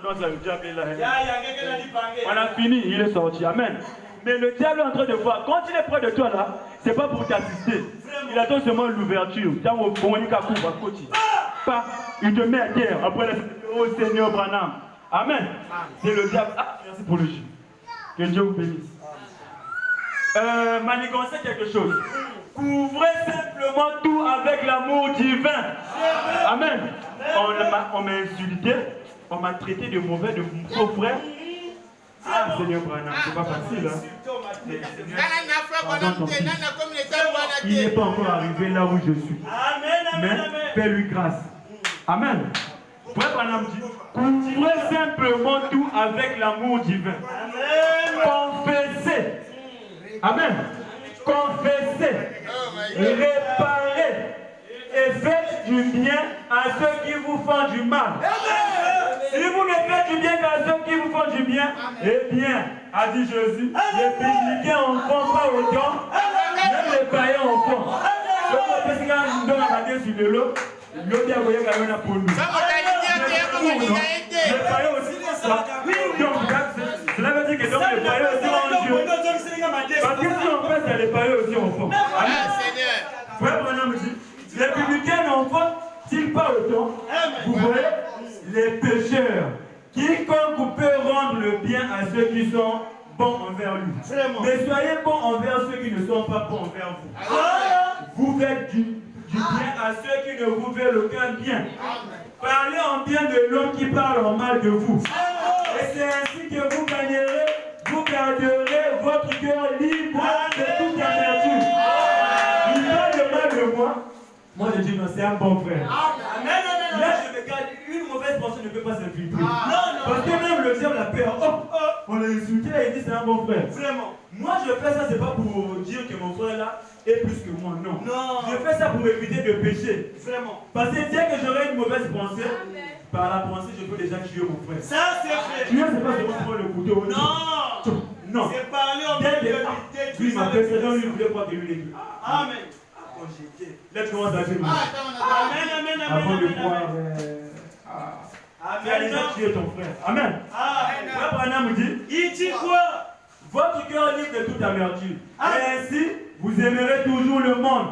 vacances, là, le diable est là. On a fini, il est sorti. Amen. Mais le diable est en train de voir. Quand il est près de toi là, c'est pas pour t'assister. Il attend seulement l'ouverture. Il te met à terre. Après, oh Seigneur Branham. Amen. C'est le diable. Ah, merci pour le jeu. Que Dieu vous bénisse. Manigancez quelque chose. Couvrez simplement tout avec l'amour divin. Amen. On m'a insulté. On m'a traité de mauvais, de faux frère. Ah, Seigneur Branham, c'est pas facile. Il n'est pas encore arrivé là où je suis. Mais fais-lui grâce. Amen. Frère Branham dit, couvrez simplement tout avec l'amour divin. Confessez. Amen. Confessez. Réparez. Et faites du bien à ceux qui vous font du mal. Si vous ne faites du bien qu'à ceux qui vous font du bien, eh bien, a dit Jésus, les publicains en font pas autant, même les païens en font. Donc, on peut se regarder sur le lot, l'autre a voyé quand même pour nous. Les païens aussi font ça. Donc, cela veut dire que donc les païens aussi ont Dieu. Parce que si on fait ça, les païens aussi en font. Frère Branham dit, les publicains n'en font-ils pas autant? Vous voyez? Les pécheurs, quiconque peut rendre le bien à ceux qui sont bons envers lui. Mais soyez bons envers ceux qui ne sont pas bons envers vous. Vous faites du bien à ceux qui ne vous veulent aucun bien. Parlez en bien de l'homme qui parle en mal de vous. Et c'est ainsi que vous garderez votre cœur libre de toute amertume. Il parle de mal de moi. Moi je dis non, c'est un bon frère. Là je me garde, une mauvaise pensée ne peut pas s'infiltrer. Parce que même le diable a peur. On l'a insulté et il dit c'est un bon frère. Vraiment. Moi je fais ça, c'est pas pour dire que mon frère là est plus que moi, non. Je fais ça pour éviter de pécher. Vraiment. Parce que dès que j'aurai une mauvaise pensée, par la pensée je peux déjà tuer mon frère. Ça c'est vrai. Tuer c'est pas seulement prendre le couteau. Non. C'est parler en bien de lui. Il m'a fait ça, lui voulait pas que lui l'ait dit. Amen. Let's go on that. Amen. Avant de pouvoir. Tu as déjà tué ton frère. Amen. Frère Branham dit, il dit quoi? Votre cœur libre de toute amertume. Et ainsi, vous aimerez toujours le monde.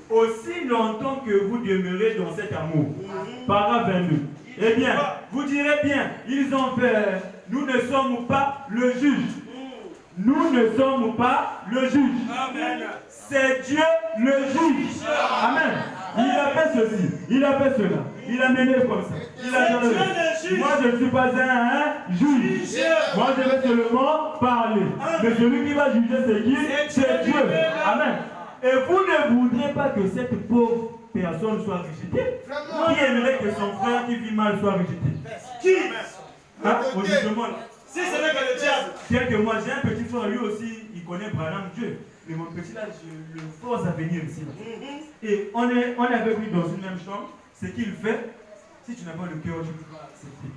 Aussi longtemps que vous demeurez dans cet amour. Paragraphe 22. Eh bien, vous direz bien, ils ont fait. Nous ne sommes pas le juge. Nous ne sommes pas le juge. C'est Dieu le juge. Amen. Il a fait ceci, il a fait cela, il a mené comme ça. Il a donné. Moi je ne suis pas un juge. Moi je vais seulement parler. Mais celui qui va juger c'est qui? C'est Dieu. Amen. Et vous ne voudriez pas que cette pauvre personne soit rejetée? Qui aimerait que son frère qui vit mal soit rejeté? Qui? Au jugement. Si ce n'est que le diable. Bien que moi j'ai un petit frère, lui aussi, il connaît Branham Dieu. Mais mon petit là, je le force à venir ici. Et on est avec lui dans une même chambre. Ce qu'il fait, si tu n'as pas le cœur, tu ne peux pas accepter.